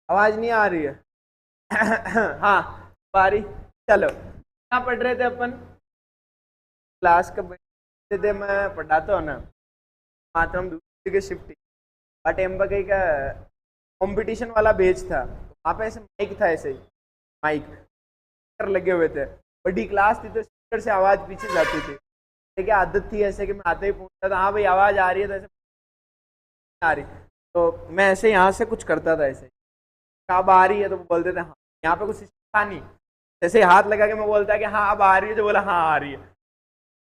आवाज नहीं आ रही है? हाँ, बारी। चलो, क्या पढ़ रहे थे अपन? क्लास कब थे? मैं पढ़ाता हूँ ना, मातरम दूसरी के शिफ्टिंग टेम्पा का कंपटीशन वाला बेच था। वहाँ पे ऐसे माइक था, ऐसे माइक लगे हुए थे। बड़ी क्लास थी तो स्पीकर से आवाज पीछे जाती थी। लेकिन आदत थी ऐसे कि मैं आते ही पूछता था, हाँ भाई आवाज आ रही है? तो ऐसे आ रही, तो मैं ऐसे यहाँ से कुछ करता था ऐसे, अब आ रही है तो वो बोलते थे हाँ। यहाँ पे कुछ सिस्टम था नहीं, जैसे हाथ लगा के मैं बोलता है कि हाँ अब आ रही है, जो बोला हाँ आ रही है।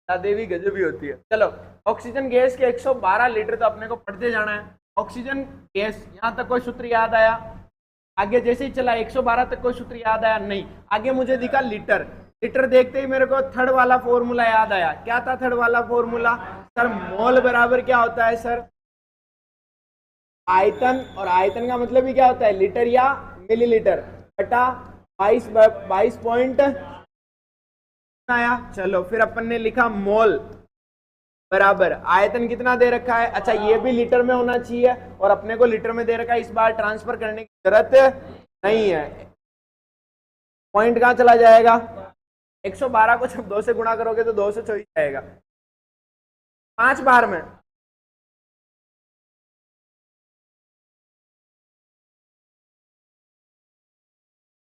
देवी गजब भी होती है। चलो, ऑक्सीजन गैस के 112 लीटर तो अपने को पढ़ते जाना है। ऑक्सीजन गैस, यहाँ तक कोई सूत्र याद आया? आगे जैसे ही चला 112 तक कोई सूत्र याद आया? नहीं। आगे मुझे दिखा लीटर। लीटर देखते ही मेरे को थर्ड वाला फॉर्मूला याद आया। क्या था थर्ड वाला फॉर्मूला? सर मोल बराबर क्या होता है सर? आयतन, और आयतन का मतलब ही क्या होता है? लीटर या मिलीलीटर बटा 22 पॉइंट आया। चलो फिर अपन ने लिखा मोल बराबर आयतन कितना दे रखा है। अच्छा, ये भी लीटर में होना चाहिए और अपने को लीटर में दे रखा है, इस बार ट्रांसफर करने की जरूरत नहीं है। पॉइंट कहां चला जाएगा? 112 को जब 2 से गुणा करोगे तो 2 से 24 जाएगा। 5 बार में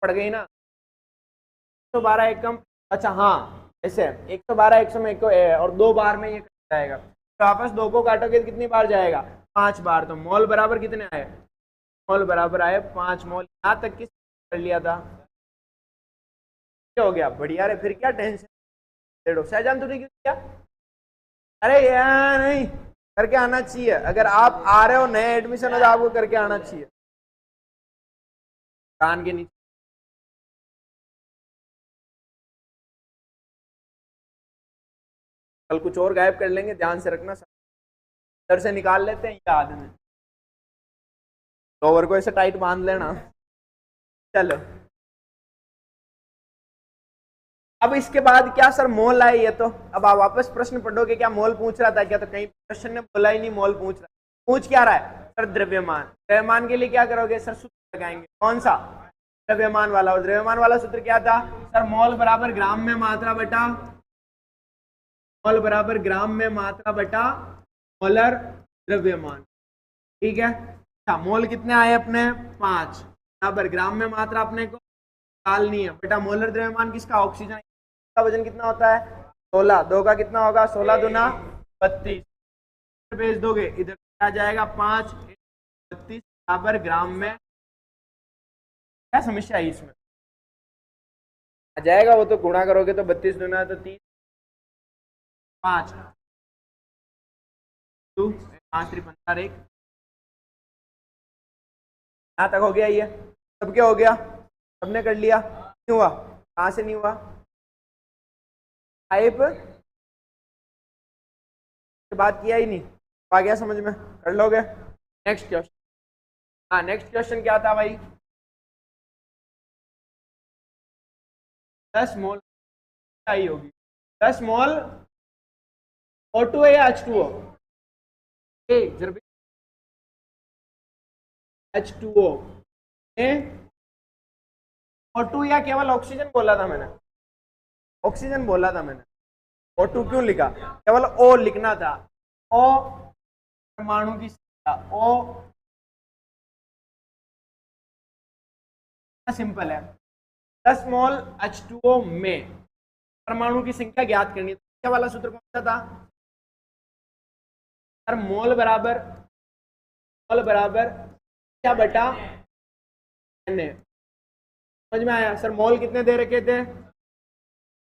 पड़ गई ना? 112 एक कम, अच्छा हाँ ऐसे 112 100 में एक और 2 बार में ये कट जाएगा। तो वापस 2 को काटोगे तो कितनी बार जाएगा? 5 बार। तो मोल बराबर कितने आए? मोल बराबर आए 5 मोल। यहाँ तक किस कर लिया था? क्या हो गया? बढ़िया रे, फिर क्या टेंशन? सहजान तूने क्यों किया? अरे यार नहीं, करके आना चाहिए। अगर आप आ रहे हो नए एडमिशन हो तो आपको करके आना चाहिए। कान के नीचे कल कुछ और गायब कर लेंगे, ध्यान से रखना। सर से निकाल लेते हैं याद में, कवर को ऐसे टाइट बांध लेना। चलो, अब इसके बाद क्या सर? मोल आए ये तो। अब आप वापस प्रश्न पढ़ोगे, क्या मोल पूछ रहा था क्या? तो कहीं क्वेश्चन ने बोला ही नहीं मोल पूछ रहा। पूछ क्या रहा है सर? द्रव्यमान। द्रव्यमान के लिए क्या करोगे सर? सूत्र लगाएंगे। कौन सा? द्रव्यमान वाला। और द्रव्यमान वाला सूत्र क्या था सर? मोल बराबर ग्राम में मात्रा बटा, मोल बराबर ग्राम में मात्रा बटा मोलर द्रव्यमान। ठीक है। अच्छा, मोल कितने आए अपने? 5 बराबर ग्राम में मात्रा अपने को निकालनी है बटा मोलर द्रव्यमान किसका? ऑक्सीजन का वजन कितना होता है? 16। 2 का कितना होगा? 16 दूना 32। भेज दोगे इधर आ जाएगा 5 32 बराबर ग्राम में। क्या समस्या है इसमें? आ जाएगा वो तो, गुणा करोगे तो 32 दूना तो 30, 5 2 5 3 15 1। यहाँ तक हो गया ये सब? क्या हो गया? सबने कर लिया? नहीं हुआ? कहाँ से नहीं हुआ? टाइप बात किया ही नहीं, आ गया समझ में? कर लोगे? Next question. हाँ, नेक्स्ट क्वेश्चन क्या था भाई? 10 मोल आई होगी। 10 मोल O2 है या H2O? H2O O2 या केवल ऑक्सीजन बोला था मैंने? ऑक्सीजन बोला था मैंने। O2 क्यों लिखा? केवल O लिखना था। O परमाणु की संख्या। O सिंपल है। 10 मोल H2O में परमाणु की संख्या ज्ञात करनी। क्या वाला सूत्र कौन सा था सर? मोल बराबर क्या बटा Na। समझ में आया सर? मोल कितने दे रखे थे?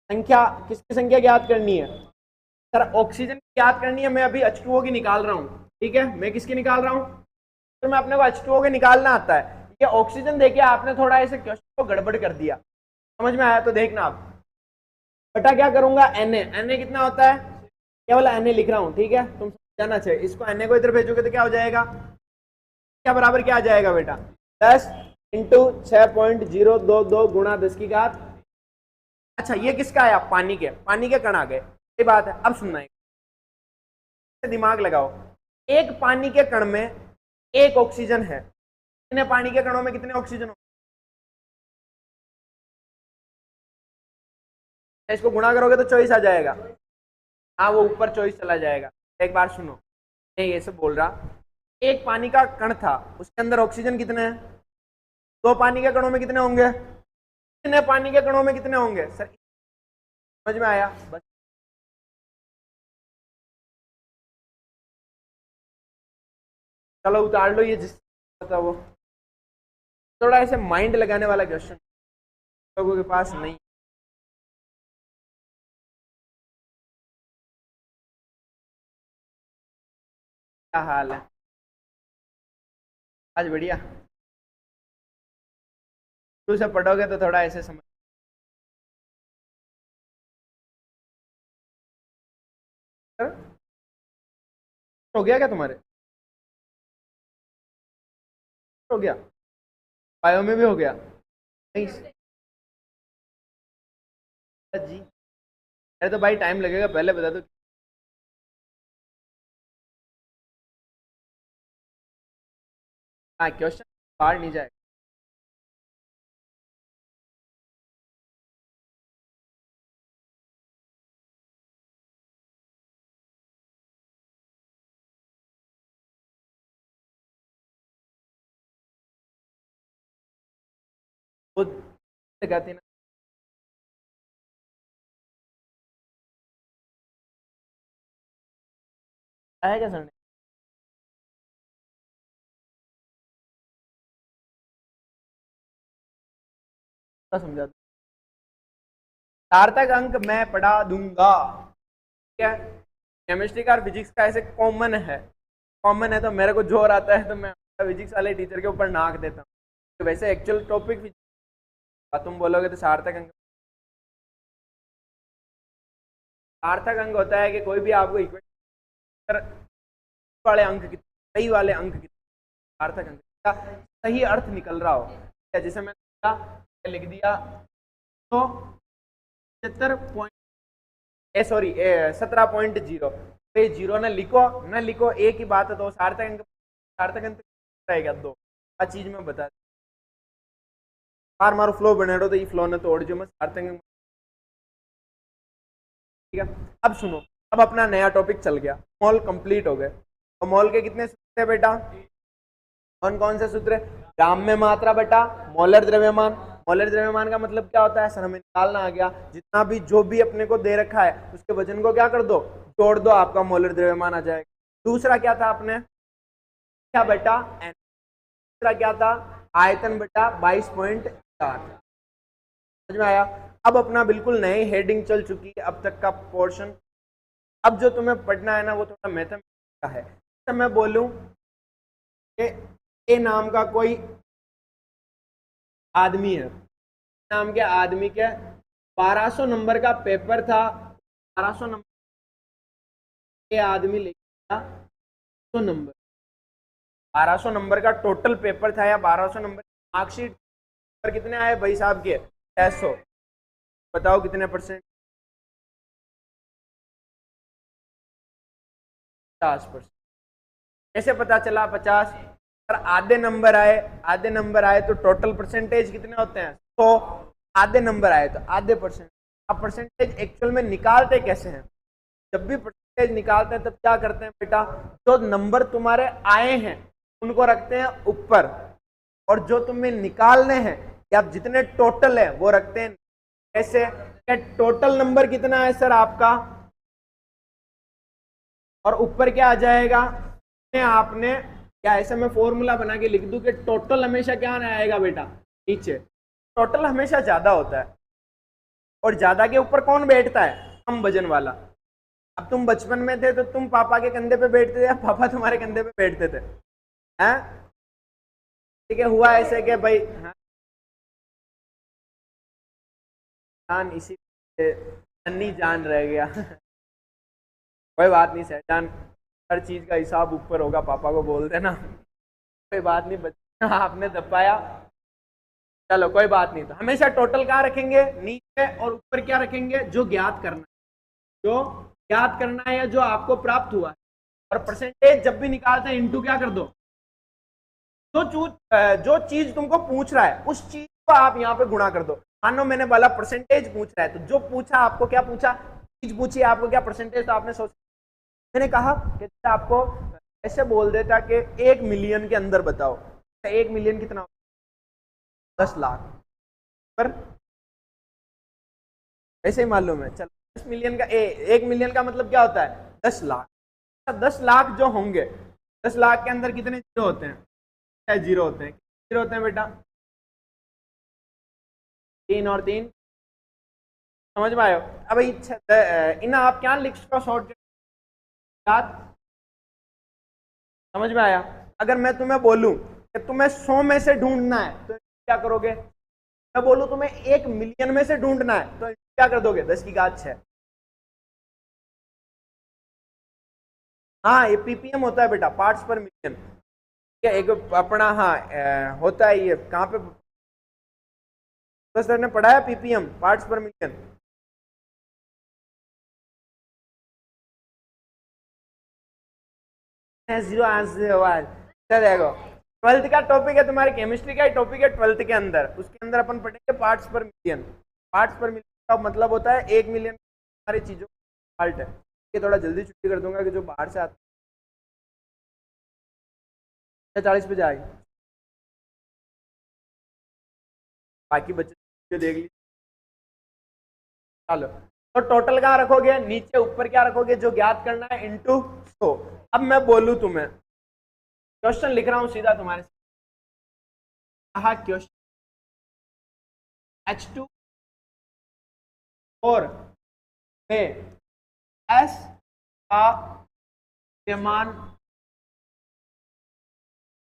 संख्या, किसकी संख्या ज्ञात करनी है सर? ऑक्सीजन की ज्ञात करनी है। मैं अभी H2O की निकाल रहा हूँ। ठीक है, मैं किसकी निकाल रहा हूँ? तो मैं अपने को H2O के निकालना आता है। ये ऑक्सीजन देखिए, आपने थोड़ा ऐसे क्वेश्चन को गड़बड़ कर दिया। समझ में आया तो देखना आप। बटा क्या करूंगा? Na कितना होता है? केवल Na लिख रहा हूँ। ठीक है, तुम जाना चाहिए। इसको Na को इधर भेजोगे तो क्या हो जाएगा? क्या बराबर क्या आ जाएगा बेटा? 10 इंटू 6.022 गुणा 10 की घात। अच्छा, ये किसका आया? पानी के कण आ गए। ये बात है। अब सुनना है, दिमाग लगाओ। एक पानी के कण में एक ऑक्सीजन है, कितने पानी के कणों में कितने ऑक्सीजन होंगे? इसको गुणा करोगे तो 24 आ जाएगा। हाँ वो ऊपर 24 चला जाएगा। एक बार सुनो, मैं ये सब बोल रहा, एक पानी का कण था, उसके अंदर ऑक्सीजन कितने हैं? 2 पानी के कणों में कितने होंगे? कितने पानी के कणों में कितने होंगे सर? समझ में आया? बस चलो उतार लो ये जिस था वो। थोड़ा ऐसे माइंड लगाने वाला क्वेश्चन लोगों के पास नहीं। क्या हाल है आज? बढ़िया। शुरू से पढ़ोगे तो थोड़ा ऐसे समझ। हो गया क्या तुम्हारे? हो गया? बायो में भी हो गया? नहीं जी, अरे तो भाई टाइम लगेगा, पहले बता दो। हाँ क्वेश्चन बाहर नहीं जाएगा। वो कहती ना, आएगा सर ने समझा दो। सार्थक अंक मैं पढ़ा दूंगा। क्या केमिस्ट्री का और फिजिक्स का ऐसे कॉमन है, कॉमन है तो मेरे को जोर आता है तो मैं फिजिक्स वाले टीचर के ऊपर नाक देता हूँ। तो वैसे एक्चुअल टॉपिक तुम बोलोगे तो सार्थक अंक। सार्थक अंक होता है कि कोई भी आपको इक्वेशन वाले अंक कितने, सही वाले अंक कितने, सार्थक अंक का सही अर्थ निकल रहा हो। जैसे मैंने लिख दिया तो 75 सॉरी 17.0, तो जीरो ना लिखो ना लिखो एक ही बात है। तो सार्थक अंक रहेगा दो। आ चीज में बता बार मारो फ्लो बने तो ये फ्लो ने तोड़ जो मैं सार्थक अंक। ठीक है, अब सुनो, अब अपना नया टॉपिक चल गया, मोल कंप्लीट हो गए। तो मोल के कितने सूत्र है बेटा? कौन कौन से सूत्र? ग्राम में मात्रा बेटा, मोलर द्रव्यमान। मोलर द्रव्यमान का मतलब क्या होता है सर? हमें निकालना आ गया, जितना भी जो भी अपने को दे रखा है उसके वजन को क्या कर दो, जोड़ दो, आपका मोलर द्रव्यमान आ जाएगा। दूसरा क्या था अपने, क्या बेटा? एन। दूसरा क्या था? आयतन बेटा 22.4। समझ में आया? अब अपना बिल्कुल नई हेडिंग चल चुकी है अब तक का पोर्शन। अब जो तुम्हें पढ़ना है ना वो थोड़ा मैथमेटिक्स का है। तो मैं बोलूं कि ए नाम का कोई आदमी है, नाम के आदमी के 1200 नंबर का पेपर था। 1200 नंबर के आदमी लेके 100 नंबर, 1200 नंबर का टोटल पेपर था या 1200 नंबर मार्कशीट पर कितने आए भाई साहब के? 600। बताओ कितने परसेंट? 50%। कैसे पता चला 50? पर आधे नंबर आए, आधे नंबर आए तो टोटल परसेंटेज कितने होते हैं? 100। आधे नंबर आए तो आधे परसेंट। अब परसेंटेज एक्चुअल में निकालते कैसे हैं? जब भी परसेंटेज निकालते हैं तब क्या करते हैं बेटा, जो नंबर तुम्हारे आए हैं उनको रखते हैं ऊपर, और जो तुम्हें निकालने हैं या जितने टोटल है वो रखते हैं कैसे? टोटल नंबर कितना है सर आपका, और ऊपर क्या आ जाएगा आपने, क्या ऐसे मैं फॉर्मूला बना के लिख दूं कि टोटल हमेशा क्या आएगा बेटा? नीचे। टोटल हमेशा ज्यादा होता है, और ज्यादा के ऊपर कौन बैठता है? कम वजन वाला। अब तुम बचपन में थे तो तुम पापा के कंधे पे बैठते थे या पापा तुम्हारे कंधे पे बैठते थे? हैं? ठीक है, हुआ ऐसे कि भाई हाँ, जान इसी अन्नी जान रह गया। कोई बात नहीं सहजान, हर चीज का हिसाब ऊपर होगा, पापा को बोल देना। कोई बात नहीं बच्चा, आपने दबाया, चलो कोई बात नहीं। तो हमेशा टोटल क्या रखेंगे? नीचे, और ऊपर क्या रखेंगे? जो ज्ञात करना है, जो ज्ञात करना है या जो आपको प्राप्त हुआ है। और परसेंटेज जब भी निकालते हैं इंटू क्या कर दो, जो चीज तुमको पूछ रहा है उस चीज को आप यहाँ पे गुणा कर दो। मानो मैंने बोला परसेंटेज पूछ रहा है, तो जो पूछा आपको क्या पूछा, चीज पूछी आपको क्या परसेंटेज, तो आपने सोचा, मैंने कहा कि आपको ऐसे बोल देता कि 1 मिलियन के अंदर बताओ, 1 मिलियन कितना, 10 लाख, पर ऐसे ही मालूम है। चलो 10 मिलियन का 1 मिलियन का मतलब क्या होता है, 10 लाख। 10 लाख जो होंगे, 10 लाख के अंदर कितने जीरो होते हैं, क्या जीरो होते हैं, जीरो होते हैं बेटा, 3 और 3, समझ में आयो। अब इन आप क्या लिख सको शॉर्ट, समझ में आया। अगर मैं तुम्हें बोलूं कि तुम्हें 100 में से ढूंढना है तो क्या करोगे, मैं बोलूं तुम्हें 1 मिलियन में से ढूंढना है तो क्या कर दोगे, 10 की घात 6। हाँ ये पीपीएम होता है बेटा, पार्ट्स पर मिलियन। क्या एक अपना, हाँ होता है ये कहाँ पे, तो सर ने पढ़ाया पीपीएम, पार्ट्स पर मिलियन। जीरो आंसर, देखो 12th का टॉपिक है, तुम्हारे केमिस्ट्री का ही टॉपिक है 12th के अंदर, उसके अंदर अपन पढ़ेंगे पार्ट्स पर मिलियन। पार्ट्स पर मिलियन का मतलब होता है 1 मिलियन सारी चीजों का पार्ट है। ये थोड़ा जल्दी छुट्टी कर दूंगा कि जो बाहर से आते 40 पे जाए, बाकी बच्चे देख लीजिए। चलो तो टोटल कहाँ रखोगे, नीचे, ऊपर क्या रखोगे, जो ज्ञात करना है इंटू 100। अब मैं बोलूं तुम्हें, क्वेश्चन लिख रहा हूं सीधा तुम्हारे, हाँ क्वेश्चन H2 और में S का द्रव्यमान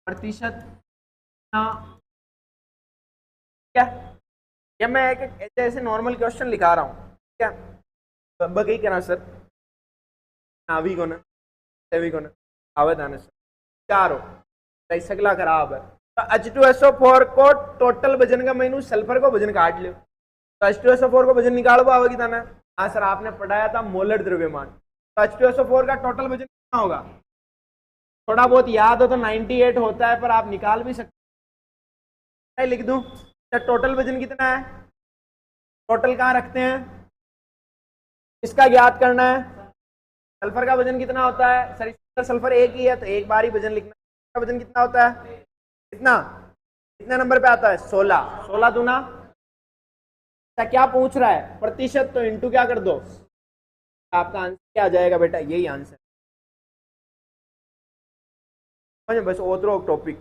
प्रतिशत ना, क्या, या मैं एक ऐसे नॉर्मल क्वेश्चन लिखा रहा हूं, क्या बगई करा सर, नावी को ना सेवी को ना आवत आने सर, चार हो सही सकला खराब है। तो H2SO4 को टोटल वजन का मैंने सल्फर को वजन काट लियो, तो H2SO4 को वजन निकाल पाओगी था ना। हाँ सर आपने पढ़ाया था मोलर द्रव्यमान, तो H2SO4 का टोटल वजन कितना होगा, थोड़ा बहुत याद हो तो 98 होता है, पर आप निकाल भी सकते हैं, लिख दूं टोटल वजन कितना है, टोटल कहाँ रखते हैं, इसका ज्ञात करना है, सल्फर का वजन कितना होता है सर, सल्फर एक ही है तो एक बार ही वजन लिखना, इसका वजन कितना होता है, कितना, कितने नंबर पे आता है, 16, 16 दूना, क्या पूछ रहा है प्रतिशत, तो इंटू क्या कर दो, आपका आंसर क्या आ जाएगा बेटा, यही आंसर, बस ओतरो टॉपिक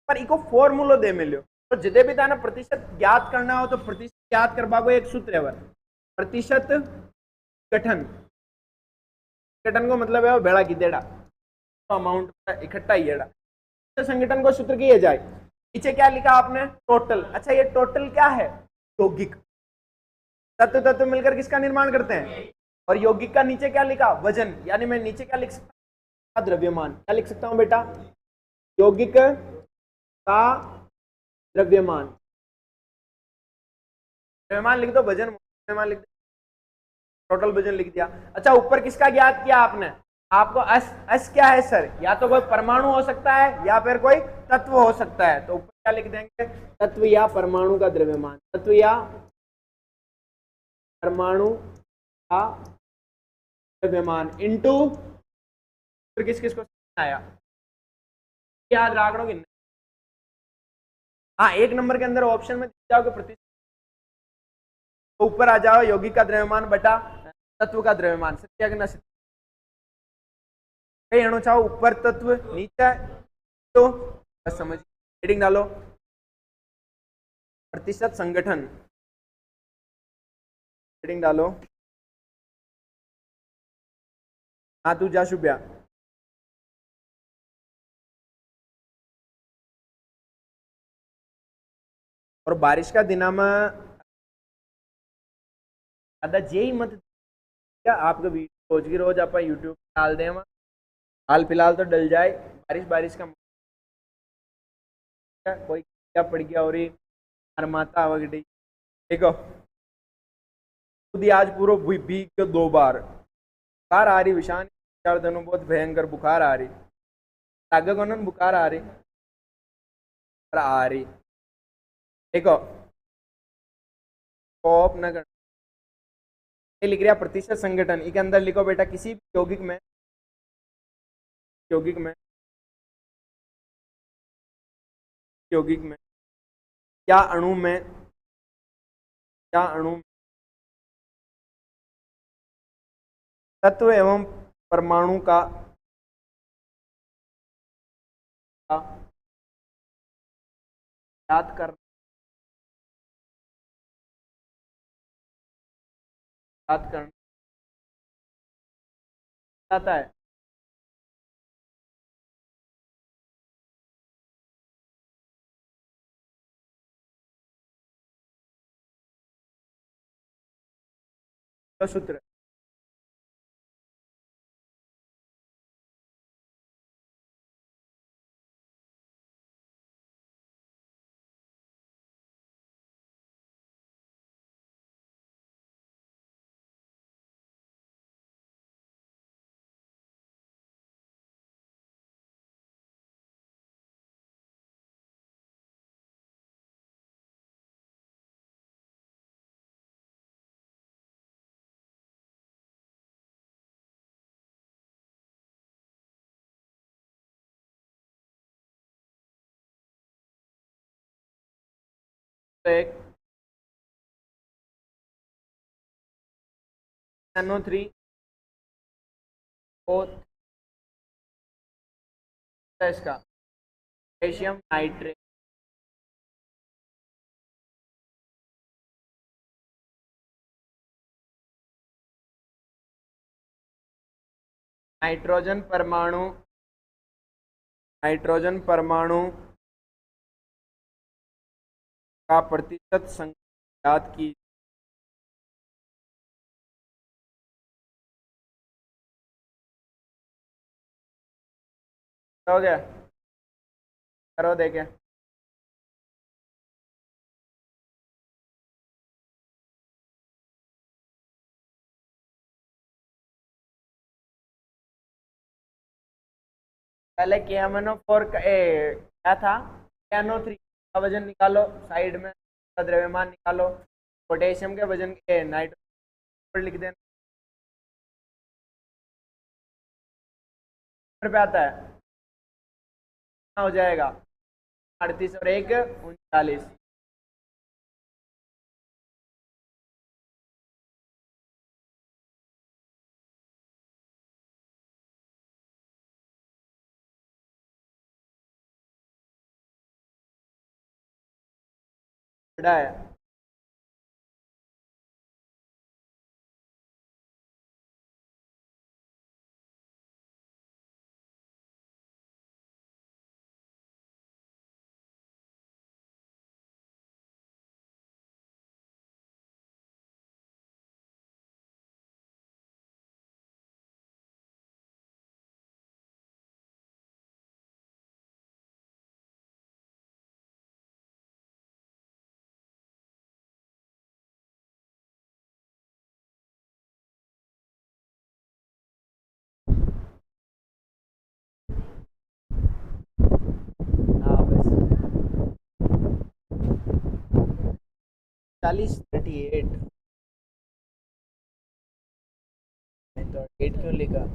पर इको फॉर्मूलो दे मिलो, तो जिदे भी था ना प्रतिशत ज्ञात करना हो तो प्रतिशत ज्ञात करवा को एक सूत्र है, प्रतिशत गठन, गठन को मतलब है बेड़ा की देड़ा, तो अमाउंट इकट्ठा ही है, तो संगठन को सूत्र किया जाए, नीचे क्या लिखा आपने, टोटल। अच्छा ये टोटल क्या है, यौगिक, तत्व तत्व मिलकर किसका निर्माण करते हैं, और यौगिक का नीचे क्या लिखा, वजन, यानी मैं नीचे क्या लिख सकता हूँ, द्रव्यमान, क्या लिख सकता हूँ बेटा, यौगिक का द्रव्यमान, द्रव्यमान लिख दो, वजन द्रव्यमान लिख दो, टोटल वजन लिख दिया। अच्छा ऊपर किसका ज्ञात किया आपने, आपको एस क्या है सर, या तो कोई परमाणु हो सकता है या फिर कोई तत्व हो सकता है, तो ऊपर क्या लिख देंगे, तत्व या परमाणु का द्रव्यमान, तत्व या परमाणु का द्रव्यमान इंटू, फिर किस किस को आया, याद रखो कि हाँ 1 नंबर के अंदर ऑप्शन में जाओगे प्रतिशत, तो ऊपर आ जाओ यौगिक का द्रव्यमान बटा तत्व का द्रव्यमान, सत्या करना कहीं अणु चाहो ऊपर तत्व नीचे, तो बस समझ हेडिंग डालो, प्रतिशत संगठन, हेडिंग डालो, हाँ तू जा शुभ्या, और बारिश का दिना में ज्यादा जे ही मत, क्या आपका वीडियो रोज की रोज आप यूट्यूब पे डाल दें, हाल फिलहाल तो डल जाए, बारिश बारिश का कोई क्या पड़ गया और हर माता वगड़ी, देखो खुद आज पूरा भीग के 2 बार बुखार आ रही, विशान 4 दिनों बहुत भयंकर बुखार आ रही, बुखार आ रही, पर आ रही। देखो कॉप न कर, ये लिख रहा प्रतिशत संगठन, इसके अंदर लिखो बेटा किसी भी यौगिक में यौगिक में या अणु में या अणु में तत्व एवं परमाणु का याद करना चाहता है। तो सूत्र तो एक NO3 O इसका पोटेशियम नाइट्रेट, नाइट्रोजन परमाणु का प्रतिशत संख्या याद की। हो गया, करो देखे। पहले KMnO4 क्या था, NO3 का वजन निकालो, साइड में द्रव्यमान निकालो, पोटेशियम के वजन के नाइट्रोजन लिख देना पे आता है, हो जाएगा 38 और 1 39। बड़ा है। हाँ बस 40 38, तो 8 क्यों लिखा।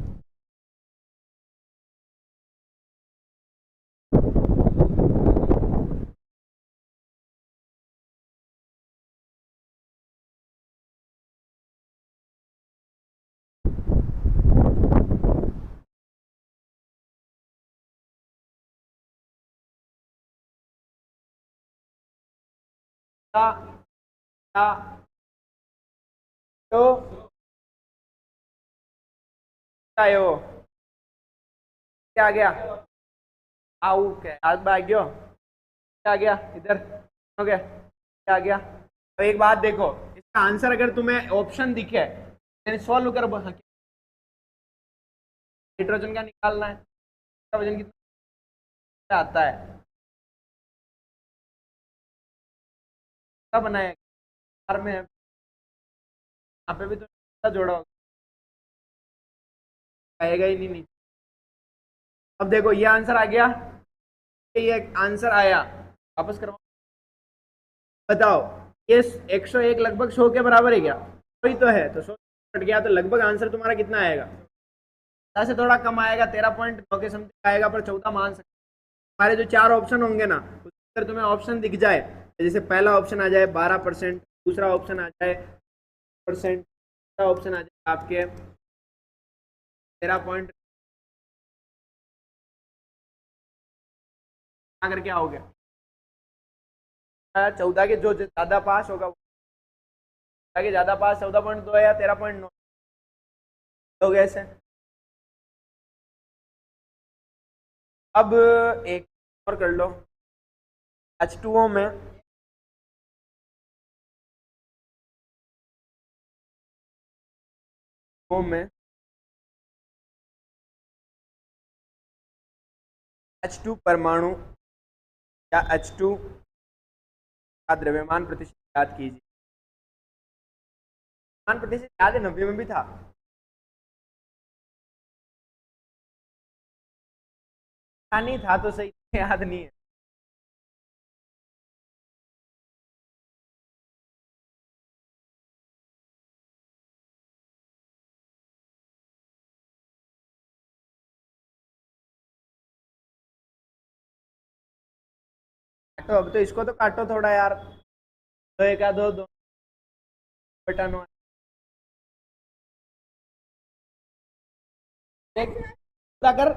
तो क्या है वो, क्या आ गया, आउ क्या आज आ गया, क्या आ गया इधर, हो गया क्या आ गया। अब एक बात देखो, इसका आंसर अगर तुम्हें ऑप्शन दिखे यानी सॉल्व कर, हाइड्रोजन का निकालना है, इसका वजन कितना आता है, क्या बनाया कार में, यहाँ पे भी तो जोड़ा होगा, आएगा ही नहीं। अब देखो ये आंसर आ गया, ये आंसर आया, वापस करवाओ, बताओ ये 101 लगभग 100 के बराबर है क्या? वही तो है, तो 100 कट गया तो लगभग आंसर तुम्हारा कितना आएगा? 10 से थोड़ा कम आएगा, 13.9 के समथिंग आएगा, पर 14 मान सकते। हमारे जो 4 ऑप्शन होंगे ना, अगर तुम्हें ऑप्शन दिख जाए, जैसे पहला ऑप्शन आ जाए 12%, दूसरा ऑप्शन आ जाए परसेंट, तीसरा ऑप्शन आ जाए आपके 13 करके आओगे, 14 के जो ज्यादा पास होगा, आगे ज्यादा पास 14.2 है या 13.9 लोग ऐसे। अब एक और कर लो, H2O में H2 परमाणु या H2 का द्रव्यमान प्रतिशत याद कीजिए। द्रव्यमान प्रतिशत याद है, 90 में भी था। नहीं था तो सही, याद नहीं है। काटो, अब तो इसको तो काटो थोड़ा यार, 2 1 2 बटा 9, देख अगर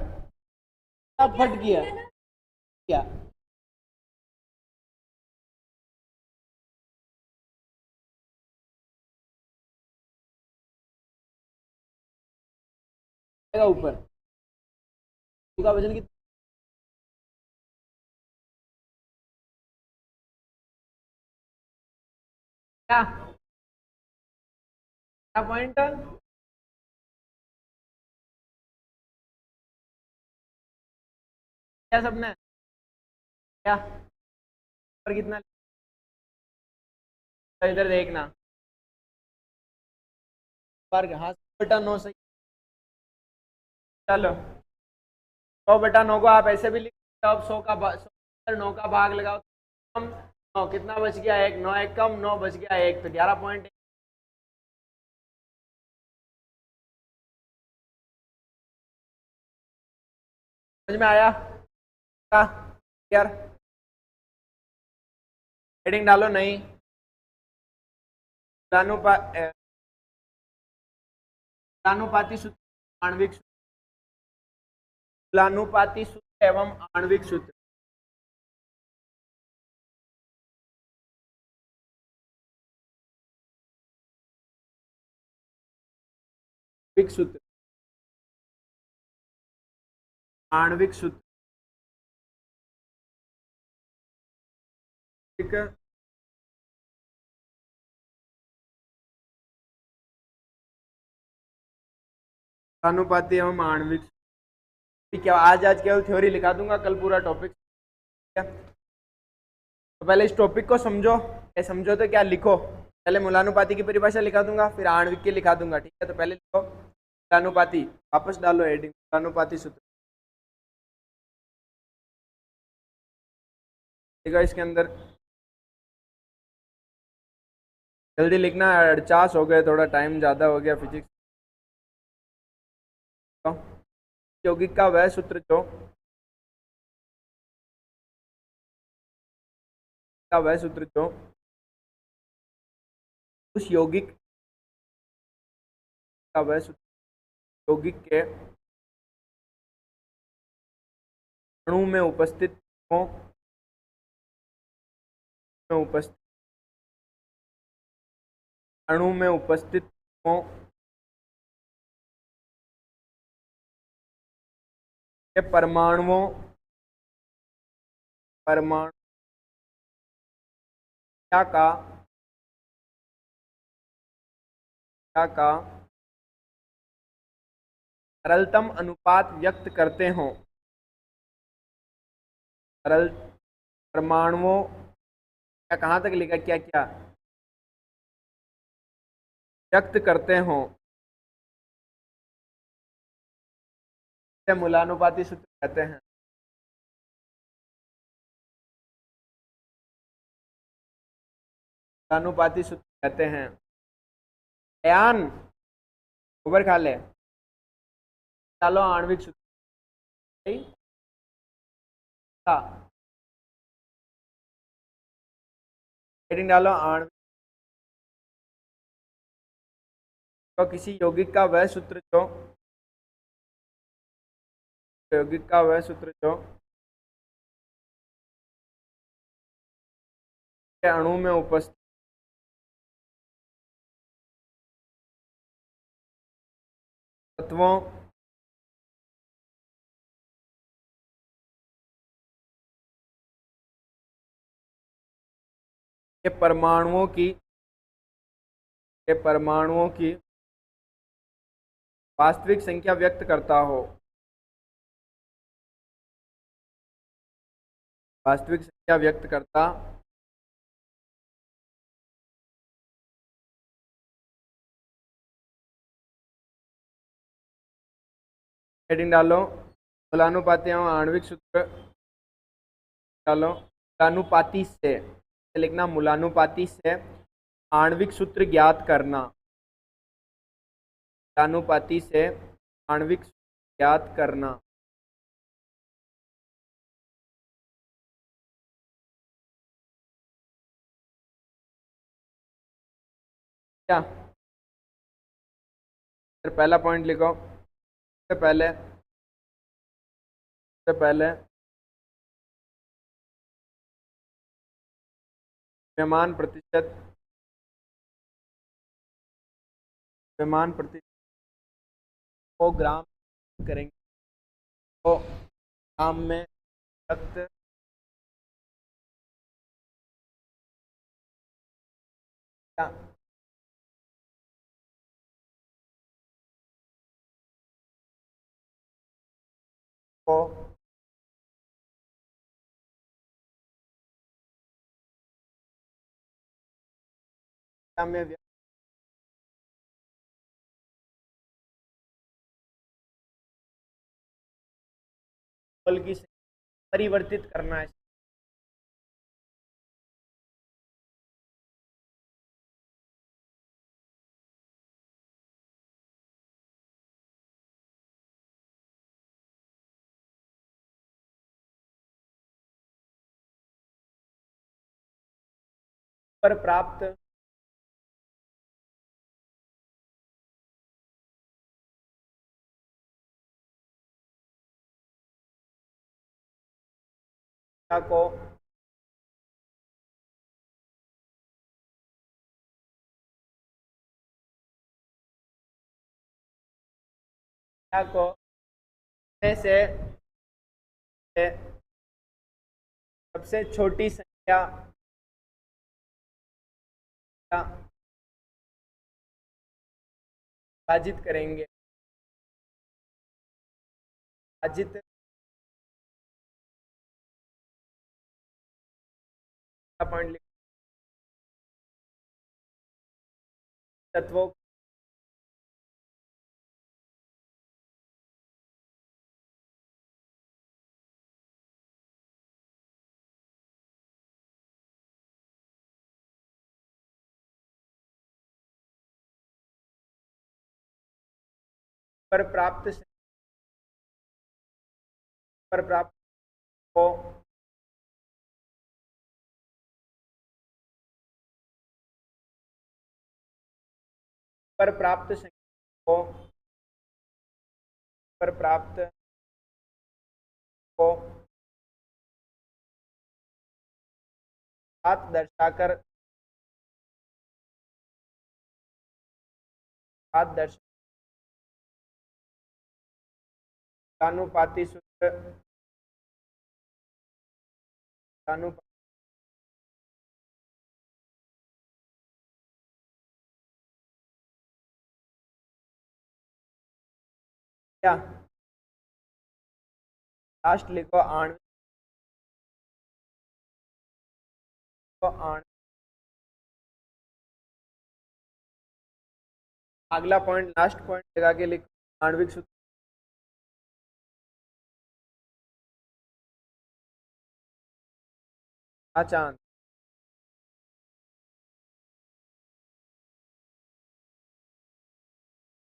फट गया क्या? ऊपर का वजन कितना? क्या पॉइंट? क्या सबने क्या पर कितना? तो इधर देखना, पर हाँ 100/9 सही। चलो 100/9 को आप ऐसे भी लिख सकते हो, अब 100 का भाग लगाओ, कम 9 कितना बच गया? 1, 9 1 कम 9 बच गया 1, तो 11 समझ में आया यार? हेडिंग डालो नहीं, तुलानुपाती सूत्र, आणविक सूत्र, तुलानुपाती सूत्र एवं आणविक सूत्र। आणविक सूत्र, आणविक सूत्र, ठीक है। तुलानुपाती एवं आणविक, ठीक है। आज केवल थ्योरी लिखा दूंगा, कल पूरा टॉपिक। तो पहले इस टॉपिक को समझो, समझो तो क्या लिखो, पहले मूलानुपाती की परिभाषा लिखा दूंगा, फिर आणविक की लिखा दूंगा, ठीक है। तो पहले लिखो मूलानुपाती, वापस डालो हेडिंग मूलानुपाती सूत्र, ठीक है। इसके अंदर जल्दी लिखना, 49 हो गए, थोड़ा टाइम ज़्यादा हो गया फिजिक्स। तो यौगिक का वह सूत्र जो, का वह सूत्र जो उस यौगिक का वह सूत्र यौगिक के अणु में उपस्थित हो, में उपस्थित अणु में उपस्थित हो के परमाणुओं परमाणु का सरलतम अनुपात व्यक्त करते हो। सरल परमाणुओं क्या, कहाँ तक लिखा, क्या क्या व्यक्त करते हो, मूलानुपाती सूत्र कहते हैं। मूलानुपाती सूत्र कहते हैं। अयान गोबर खा ले, डालो आणविक सूत्र। हेडिंग डालो आणविक। तो किसी यौगिक का वह सूत्र जो यौगिक का वह सूत्र जो के अणु में उपस्थित तत्वों के परमाणुओं की वास्तविक संख्या व्यक्त करता हो। वास्तविक संख्या व्यक्त करता हेडिंग डालो मूलानुपाती एवं आणविक सूत्र डालो। मूलानुपाती से लिखना, मूलानुपाती से आणविक सूत्र ज्ञात करना। मूलानुपाती से आणविक सूत्र ज्ञात करना। क्या फिर पहला पॉइंट लिखो। सबसे पहले द्रव्यमान प्रतिशत को ग्राम करेंगे, तो ग्राम में व्यक्त क्या को में व्यक्त मोल की परिवर्तित करना है। पर प्राप्त को को में से सबसे छोटी संख्या का विभाजित करेंगे। विभाजित पॉइंट तत्वों पर प्राप्त को पर प्राप्त संख्या को पर प्राप्त को साथ दर्शाकर अनुपाती सूत्र क्या लास्ट लिखो आणविक अगला पॉइंट लास्ट पॉइंट लगा के लिखो आणविक सूत्र। चांद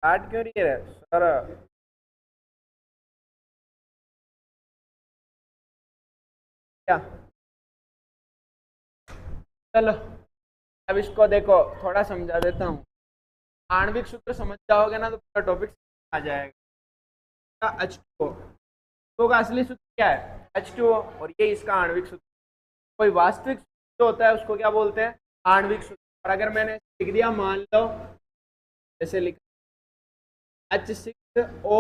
काट क्यों रही है सर? क्या? चलो अब इसको देखो, थोड़ा समझा देता हूँ। आणविक सूत्र समझ जाओगे ना तो पूरा टॉपिक आ जाएगा। H2O, तो का असली सूत्र क्या है? H2O, और ये इसका आणविक सूत्र। कोई वास्तविक सूत्र होता है उसको क्या बोलते हैं? आणविक सूत्र। और अगर मैंने लिख दिया, मान लो जैसे लिख H6O,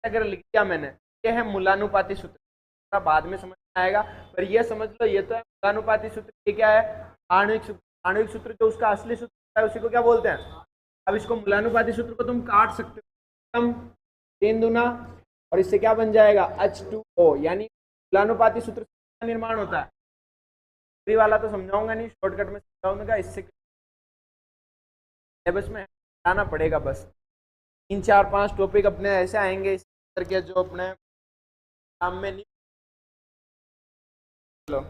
अगर लिख दिया मैंने, ये है मूलानुपाती सूत्र। बाद में समझ में आएगा, पर ये समझ लो ये तो है मूलानुपाती सूत्र। ये क्या है? आणविक सूत्र। आणविक सूत्र जो उसका असली सूत्र है उसी को क्या बोलते हैं? अब इसको मूलानुपाती सूत्र को तुम काट सकते हो, 3 दूना, और इससे क्या बन जाएगा? H2O। यानी मूलानुपाती सूत्र का निर्माण होता है। फ्री वाला तो समझाऊंगा नहीं, शॉर्टकट में समझाऊंगा। इससे बस में आना पड़ेगा। बस 3 4 5 टॉपिक अपने ऐसे आएंगे इस करके जो अपने काम में नहीं। चलो